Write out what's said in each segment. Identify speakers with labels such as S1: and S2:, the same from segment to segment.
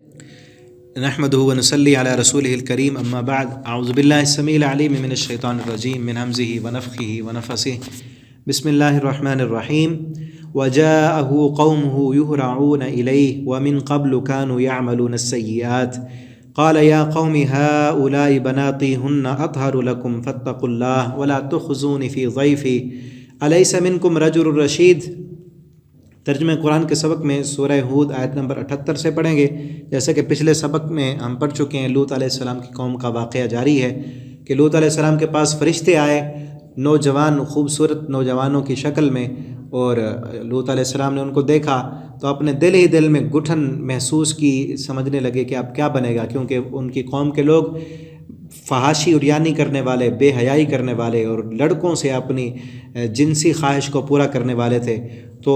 S1: نحمده ونصلي على رسوله الكريم اما بعد اعوذ بالله السميع العليم من الشيطان الرجيم من همزه ونفخه ونفثه بسم الله الرحمن الرحيم وجاءه قومه يهرعون إليه ومن قبل كانوا يعملون السيئات قال يا قوم هؤلاء بناتي هن أطهر لكم فاتقوا الله ولا تخزوني في ضيفي أليس منكم رجل رشيد۔ ترجمہ قرآن کے سبق میں سورہ ہود آیت نمبر 78 سے پڑھیں گے۔ جیسا کہ پچھلے سبق میں ہم پڑھ چکے ہیں، لوط علیہ السلام کی قوم کا واقعہ جاری ہے کہ لوط علیہ السلام کے پاس فرشتے آئے، نوجوان خوبصورت نوجوانوں کی شکل میں، اور لوط علیہ السلام نے ان کو دیکھا تو اپنے دل ہی دل میں گٹھن محسوس کی، سمجھنے لگے کہ اب کیا بنے گا، کیونکہ ان کی قوم کے لوگ فحاشی عریانی کرنے والے، بے حیائی کرنے والے اور لڑکوں سے اپنی جنسی خواہش کو پورا کرنے والے تھے۔ تو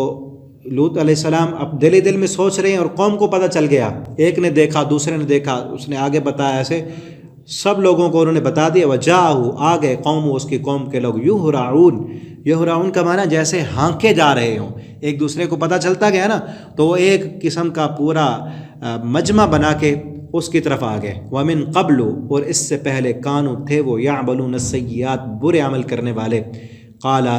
S1: لوط علیہ السلام اب دل ہی دل میں سوچ رہے ہیں، اور قوم کو پتہ چل گیا، ایک نے دیکھا، دوسرے نے دیکھا، اس نے آگے بتایا، ایسے سب لوگوں کو انہوں نے بتا دیا۔ وجاءہ، آ گئے، قوم، اس کی قوم کے لوگ، یہرعون، یہرعون کا معنی جیسے ہانکے جا رہے ہوں، ایک دوسرے کو پتہ چلتا گیا نا، تو وہ ایک قسم کا پورا مجمع بنا کے اس کی طرف آ گئے۔ ومن قبل، اور اس سے پہلے، کانوا، تھے وہ، یعملون السیئات، برے عمل کرنے والے۔ قالا،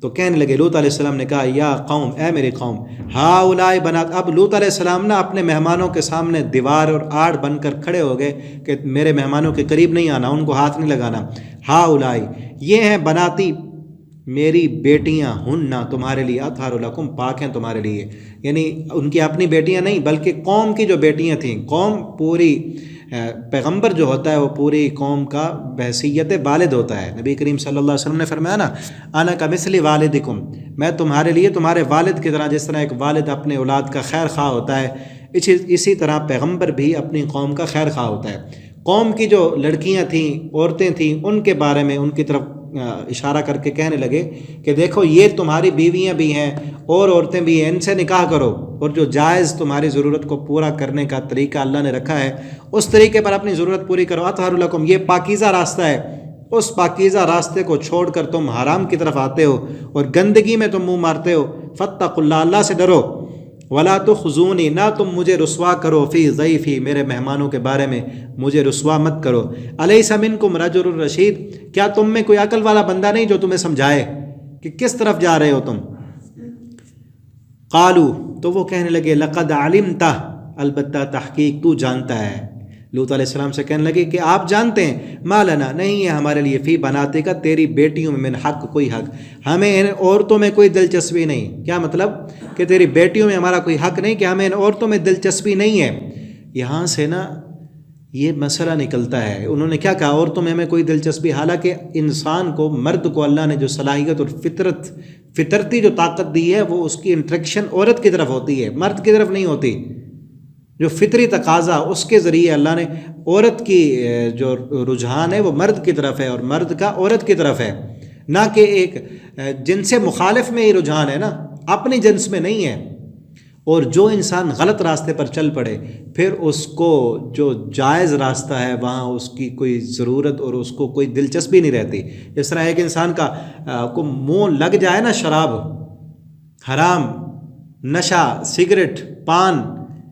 S1: تو کہنے لگے، لوط علیہ السلام نے کہا، یا قوم، اے میری قوم، ہؤلاء بنات، اب لوط علیہ السلام نا اپنے مہمانوں کے سامنے دیوار اور آڑ بن کر کھڑے ہو گئے کہ میرے مہمانوں کے قریب نہیں آنا، ان کو ہاتھ نہیں لگانا۔ ہؤلاء، یہ ہیں، بناتی، میری بیٹیاں، ہننا، تمہارے لیے، اطہر لکم، پاک ہیں تمہارے لیے، یعنی ان کی اپنی بیٹیاں نہیں بلکہ قوم کی جو بیٹیاں تھیں۔ قوم پوری، پیغمبر جو ہوتا ہے وہ پوری قوم کا بحیثیت والد ہوتا ہے۔ نبی کریم صلی اللہ علیہ وسلم نے فرمایا نا، انا کمثل والدکم، میں تمہارے لیے تمہارے والد کی طرح، جس طرح ایک والد اپنے اولاد کا خیر خواہ ہوتا ہے، اسی طرح پیغمبر بھی اپنی قوم کا خیر خواہ ہوتا ہے۔ قوم کی جو لڑکیاں تھیں، عورتیں تھیں، ان کے بارے میں ان کی طرف اشارہ کر کے کہنے لگے کہ دیکھو، یہ تمہاری بیویاں بھی ہیں اور عورتیں بھی ہیں، ان سے نکاح کرو، اور جو جائز تمہاری ضرورت کو پورا کرنے کا طریقہ اللہ نے رکھا ہے، اس طریقے پر اپنی ضرورت پوری کرو۔ اطہر لکم، یہ پاکیزہ راستہ ہے، اس پاکیزہ راستے کو چھوڑ کر تم حرام کی طرف آتے ہو اور گندگی میں تم منہ مارتے ہو۔ فاتقوا اللہ، اللہ سے ڈرو۔ ولا تخزونی، نہ تم مجھے رسوا کرو، فی ضیفی، میرے مہمانوں کے بارے میں مجھے رسوا مت کرو۔ الیس منکم رجل رشید، کیا تم میں کوئی عقل والا بندہ نہیں جو تمہیں سمجھائے کہ کس طرف جا رہے ہو تم؟ قالو، تو وہ کہنے لگے، لقد علمت، البتہ تحقیق تو جانتا ہے۔ لوط علیہ السلام سے کہنے لگے کہ آپ جانتے ہیں، ما لنا، نہیں ہے ہمارے لیے، فی بناتے کا، تیری بیٹیوں میں، من حق، کوئی حق، ہمیں ان عورتوں میں کوئی دلچسپی نہیں۔ کیا مطلب؟ کہ تیری بیٹیوں میں ہمارا کوئی حق نہیں، کہ ہمیں ان عورتوں میں دلچسپی نہیں ہے۔ یہاں سے نا یہ مسئلہ نکلتا ہے، انہوں نے کیا کہا، عورتوں میں ہمیں کوئی دلچسپی، حالانکہ انسان کو، مرد کو اللہ نے جو صلاحیت اور فطرتی جو طاقت دی ہے، وہ اس کی انٹریکشن عورت کی طرف ہوتی ہے، مرد کی طرف نہیں ہوتی۔ جو فطری تقاضا، اس کے ذریعے اللہ نے عورت کی جو رجحان ہے وہ مرد کی طرف ہے، اور مرد کا عورت کی طرف ہے، نہ کہ ایک جنس مخالف میں ہی رجحان ہے نا، اپنی جنس میں نہیں ہے۔ اور جو انسان غلط راستے پر چل پڑے، پھر اس کو جو جائز راستہ ہے وہاں اس کی کوئی ضرورت اور اس کو کوئی دلچسپی نہیں رہتی۔ جس طرح ایک انسان کا کو منہ لگ جائے نا شراب، حرام، نشہ، سگریٹ، پان،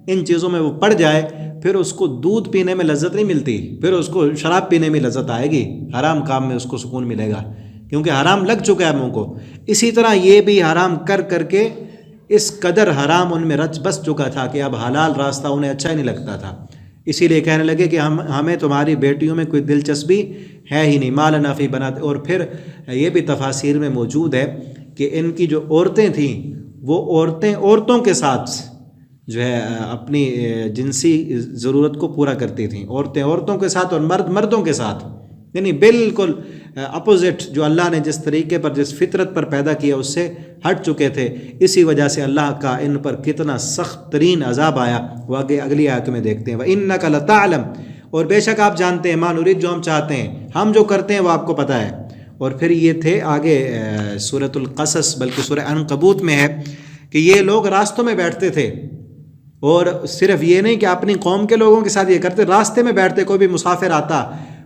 S1: ان چیزوں میں وہ پڑ جائے، پھر اس کو دودھ پینے میں لذت نہیں ملتی، پھر اس کو شراب پینے میں لذت آئے گی، حرام کام میں اس کو سکون ملے گا، کیونکہ حرام لگ چکا ہے منہ کو۔ اسی طرح یہ بھی حرام کر کر کے اس قدر حرام ان میں رچ بس چکا تھا کہ اب حلال راستہ انہیں اچھا ہی نہیں لگتا تھا۔ اسی لیے کہنے لگے کہ ہمیں تمہاری بیٹیوں میں کوئی دلچسپی ہے ہی نہیں، ما لنا فی بنات۔ اور پھر یہ بھی تفاسیر میں موجود ہے کہ ان کی جو عورتیں تھیں، وہ عورتوں کے ساتھ جو ہے اپنی جنسی ضرورت کو پورا کرتی تھیں، عورتوں کے ساتھ اور مردوں کے ساتھ، یعنی بالکل اپوزٹ، جو اللہ نے جس طریقے پر، جس فطرت پر پیدا کیا اس سے ہٹ چکے تھے۔ اسی وجہ سے اللہ کا ان پر کتنا سخت ترین عذاب آیا، وہ آگے اگلی آیت میں دیکھتے ہیں۔ وَإِنَّكَ لَتَعْلَمُ، اور بے شک آپ جانتے ہیں، مَا نُرِيدُ، جو ہم چاہتے ہیں، ہم جو کرتے ہیں وہ آپ کو پتہ ہے۔ اور پھر یہ تھے آگے سورۃ القصص، بلکہ سورہ عنکبوت میں ہے کہ یہ لوگ راستوں میں بیٹھتے تھے، اور صرف یہ نہیں کہ اپنی قوم کے لوگوں کے ساتھ یہ کرتے، راستے میں بیٹھتے، کوئی بھی مسافر آتا،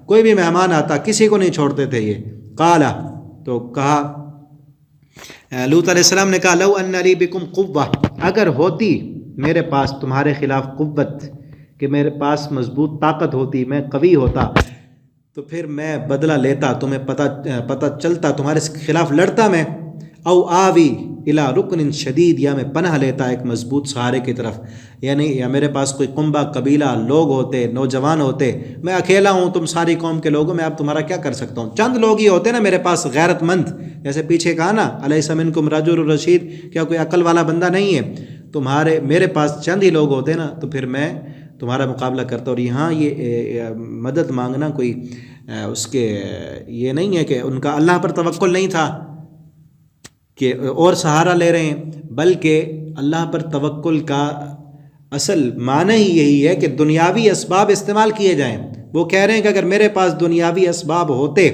S1: کوئی بھی مہمان آتا، کسی کو نہیں چھوڑتے تھے یہ۔ قالا، تو کہا، لوط علیہ السلام نے کہا، لو ان لی بکم قوہ، اگر ہوتی میرے پاس تمہارے خلاف قوت، کہ میرے پاس مضبوط طاقت ہوتی، میں قوی ہوتا، تو پھر میں بدلہ لیتا، تمہیں پتہ چلتا، تمہارے خلاف لڑتا میں، او آوی الی رکن شدید، یا میں پناہ لیتا ایک مضبوط سہارے کی طرف، یعنی یا میرے پاس کوئی کنبہ قبیلہ لوگ ہوتے، نوجوان ہوتے، میں اکیلا ہوں، تم ساری قوم کے لوگوں، میں اب تمہارا کیا کر سکتا ہوں؟ چند لوگ ہی ہوتے نا میرے پاس غیرت مند، جیسے پیچھے کہا نا الیس منکم رجل رشید، کیا کوئی عقل والا بندہ نہیں ہے؟ میرے پاس چند ہی لوگ ہوتے نا، تو پھر میں تمہارا مقابلہ کرتا. اور یہاں یہ مدد مانگنا کوئی اس کے یہ نہیں ہے کہ ان کا اللہ پر توکل نہیں تھا کہ اور سہارا لے رہے ہیں، بلکہ اللہ پر توکل کا اصل معنی ہی یہی ہے کہ دنیاوی اسباب استعمال کیے جائیں. وہ کہہ رہے ہیں کہ اگر میرے پاس دنیاوی اسباب ہوتے،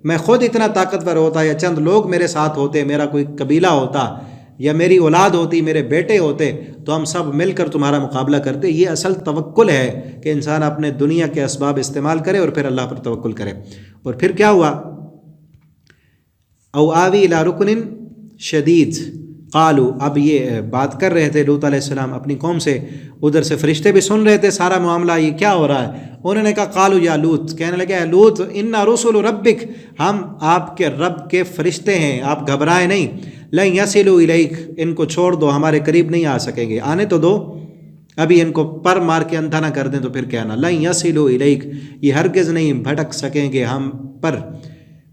S1: میں خود اتنا طاقتور ہوتا، یا چند لوگ میرے ساتھ ہوتے، میرا کوئی قبیلہ ہوتا، یا میری اولاد ہوتی، میرے بیٹے ہوتے، تو ہم سب مل کر تمہارا مقابلہ کرتے. یہ اصل توکل ہے کہ انسان اپنے دنیا کے اسباب استعمال کرے اور پھر اللہ پر توکل کرے. اور پھر کیا ہوا؟ او آوی الی رکن شدید قالو، اب یہ بات کر رہے تھے لوط علیہ السلام اپنی قوم سے، ادھر سے فرشتے بھی سن رہے تھے سارا معاملہ، یہ کیا ہو رہا ہے. انہوں نے کہا قالو یا لوط، کہنے لگے اے لوط، انا رسل ربک، ہم آپ کے رب کے فرشتے ہیں، آپ گھبرائیں نہیں. لن یصلوا الیک، ان کو چھوڑ دو، ہمارے قریب نہیں آ سکیں گے، آنے تو دو، ابھی ان کو پر مار کے اندھا نہ کر دیں تو پھر کہنا لن یصلوا الیک، یہ ہرگز نہیں بھٹک سکیں گے ہم پر.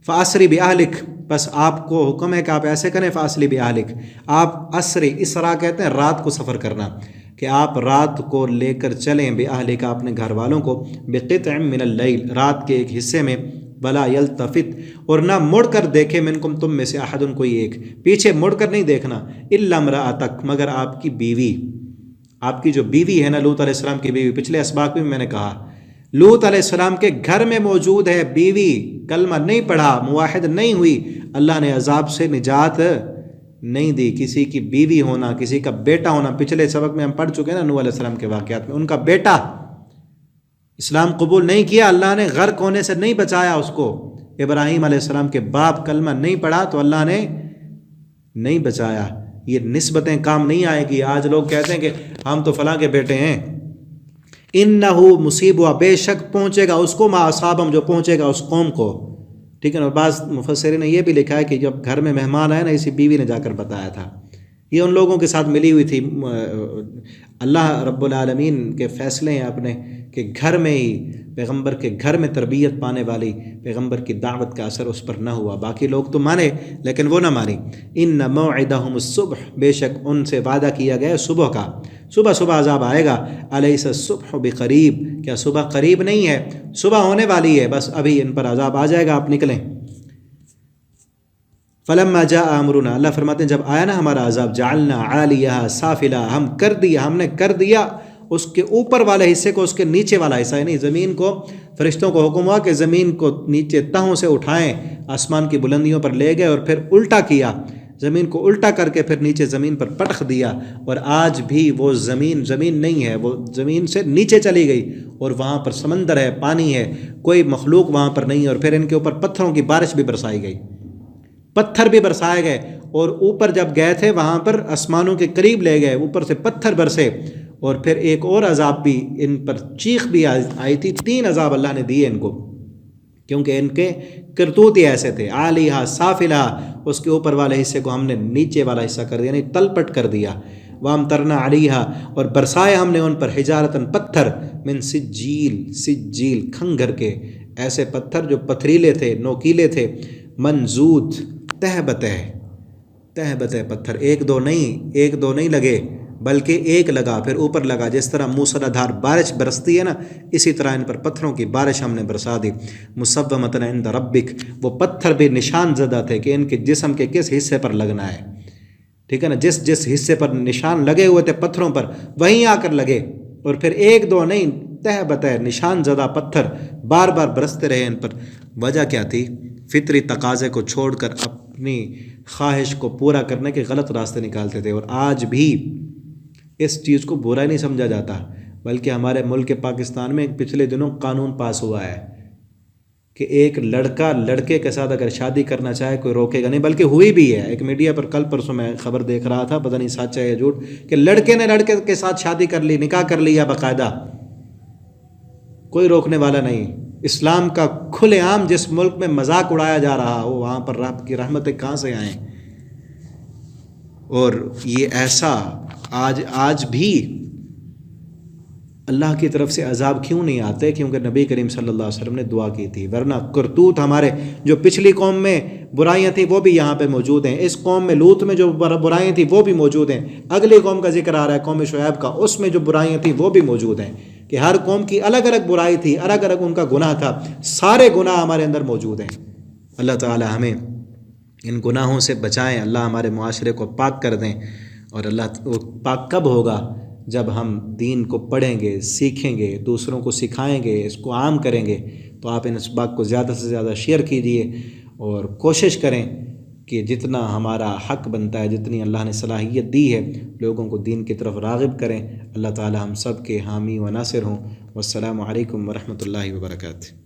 S1: فاسری باہلک، بس آپ کو حکم ہے کہ آپ ایسے کریں. فاسری باہلک، آپ اسری، اسرا کہتے ہیں رات کو سفر کرنا، کہ آپ رات کو لے کر چلیں باہلک اپنے گھر والوں کو، بقطع من اللیل، رات کے ایک حصے میں، ولا یلتفت، اور نہ مڑ کر دیکھے، منکم، تم میں سے، احد، کوئی ایک، پیچھے مڑ کر نہیں دیکھنا، الا امرأتک، مگر آپ کی بیوی، آپ کی جو بیوی ہے نا لوط علیہ السلام کی بیوی، پچھلے اسباق میں میں نے کہا لوط علیہ السلام کے گھر میں موجود ہے بیوی، کلمہ نہیں پڑھا، موحد نہیں ہوئی، اللہ نے عذاب سے نجات نہیں دی. کسی کی بیوی ہونا، کسی کا بیٹا ہونا، پچھلے سبق میں ہم پڑھ چکے ہیں نا نوح علیہ السلام کے واقعات میں، ان کا بیٹا اسلام قبول نہیں کیا، اللہ نے غرق ہونے سے نہیں بچایا اس کو. ابراہیم علیہ السلام کے باپ کلمہ نہیں پڑھا تو اللہ نے نہیں بچایا. یہ نسبتیں کام نہیں آئے گی. آج لوگ کہتے ہیں کہ ہم تو فلاں کے بیٹے ہیں. انہو مصیبہ، بے شک پہنچے گا اس کو، ما اصابہم، جو پہنچے گا اس قوم کو. ٹھیک ہے نا. بعض مفسرین نے یہ بھی لکھا ہے کہ جب گھر میں مہمان آئے نا، اسی بیوی نے جا کر بتایا تھا. یہ ان لوگوں کے ساتھ ملی ہوئی تھی. اللہ رب العالمین کے فیصلے ہیں اپنے کہ گھر میں ہی، پیغمبر کے گھر میں تربیت پانے والی پیغمبر کی دعوت کا اثر اس پر نہ ہوا. باقی لوگ تو مانے لیکن وہ نہ مانی. ان موعدہم الصبح، بے شک ان سے وعدہ کیا گیا صبح کا، صبح صبح عذاب آئے گا. الیس الصبح بقریب، کیا صبح قریب نہیں ہے؟ صبح ہونے والی ہے، بس ابھی ان پر عذاب آ جائے گا، آپ نکلیں. فلما جاء امرنا، اللہ فرماتے ہیں جب آیا نا ہمارا عذاب، جعلنا عالیہا سافلہ، ہم نے کر دیا اس کے اوپر والے حصے کو اس کے نیچے والا حصہ، یعنی زمین کو، فرشتوں کو حکم ہوا کہ زمین کو نیچے تہوں سے اٹھائیں، آسمان کی بلندیوں پر لے گئے اور پھر الٹا کیا، زمین کو الٹا کر کے پھر نیچے زمین پر پٹخ دیا. اور آج بھی وہ زمین نہیں ہے، وہ زمین سے نیچے چلی گئی اور وہاں پر سمندر ہے، پانی ہے، کوئی مخلوق وہاں پر نہیں ہے. اور پھر ان کے اوپر پتھروں کی بارش بھی برسائی گئی، پتھر بھی برسائے گئے. اور اوپر جب گئے تھے وہاں پر آسمانوں کے قریب لے گئے، اوپر سے پتھر برسے. اور پھر ایک اور عذاب بھی ان پر، چیخ بھی آئی تھی. 3 عذاب اللہ نے دیے ان کو، کیونکہ ان کے کرتوت ہی ایسے تھے. عالیہا سافلہ، اس کے اوپر والے حصے کو ہم نے نیچے والا حصہ کر دیا، یعنی تلپٹ کر دیا. وامطرنا علیہا، اور برسائے ہم نے ان پر، حجارتن، پتھر، من سجیل، کھنگھر کے، ایسے پتھر جو پتھریلے تھے، نوکیلے تھے. منضود، تہ بتہ پتھر، ایک دو نہیں لگے بلکہ ایک لگا، پھر اوپر لگا. جس طرح موسلادھار بارش برستی ہے نا، اسی طرح ان پر پتھروں کی بارش ہم نے برسا دی. مصومۃ عند ربک، وہ پتھر بھی نشان زدہ تھے کہ ان کے جسم کے کس حصے پر لگنا ہے. ٹھیک ہے نا. جس حصے پر نشان لگے ہوئے تھے پتھروں پر، وہیں آ کر لگے. اور پھر ایک دو نہیں، تہ بتہ نشان زدہ پتھر بار بار برستے رہے ان پر. وجہ کیا تھی؟ فطری تقاضے کو چھوڑ کر اپنی خواہش کو پورا کرنے کے غلط راستے نکالتے تھے. اور آج بھی اس چیز کو برا نہیں سمجھا جاتا، بلکہ ہمارے ملک پاکستان میں پچھلے دنوں قانون پاس ہوا ہے کہ ایک لڑکا لڑکے کے ساتھ اگر شادی کرنا چاہے کوئی روکے گا نہیں، بلکہ ہوئی بھی ہے. ایک میڈیا پر کل پرسوں میں خبر دیکھ رہا تھا، پتہ نہیں سچ ہے یا جھوٹ، کہ لڑکے نے لڑکے کے ساتھ شادی کر لی، نکاح کر لیا باقاعدہ. کوئی روکنے والا نہیں۔ اسلام کا کھلے عام جس ملک میں مذاق اڑایا جا رہا ہو وہاں پر رب کی رحمتیں کہاں سے آئیں؟ اور یہ ایسا آج بھی اللہ کی طرف سے عذاب کیوں نہیں آتے؟ کیونکہ نبی کریم صلی اللہ علیہ وسلم نے دعا کی تھی، ورنہ کرتوت ہمارے جو پچھلی قوم میں برائیاں تھیں وہ بھی یہاں پہ موجود ہیں، اس قوم میں لوط میں جو برائیاں تھیں وہ بھی موجود ہیں، اگلی قوم کا ذکر آ رہا ہے قوم شعیب کا، اس میں جو برائیاں تھیں وہ بھی موجود ہیں، کہ ہر قوم کی الگ الگ برائی تھی، الگ الگ ان کا گناہ تھا، سارے گناہ ہمارے اندر موجود ہیں۔ اللہ تعالی ہمیں ان گناہوں سے بچائیں، اللہ ہمارے معاشرے کو پاک کر دیں۔ اور اللہ پاک کب ہوگا؟ جب ہم دین کو پڑھیں گے، سیکھیں گے، دوسروں کو سکھائیں گے، اس کو عام کریں گے۔ تو آپ ان اسباق کو زیادہ سے زیادہ شیئر کیجیے اور کوشش کریں کہ جتنا ہمارا حق بنتا ہے، جتنی اللہ نے صلاحیت دی ہے، لوگوں کو دین کی طرف راغب کریں۔ اللہ تعالی ہم سب کے حامی و ناصر ہوں۔ والسلام علیکم ورحمۃ اللہ وبرکاتہ۔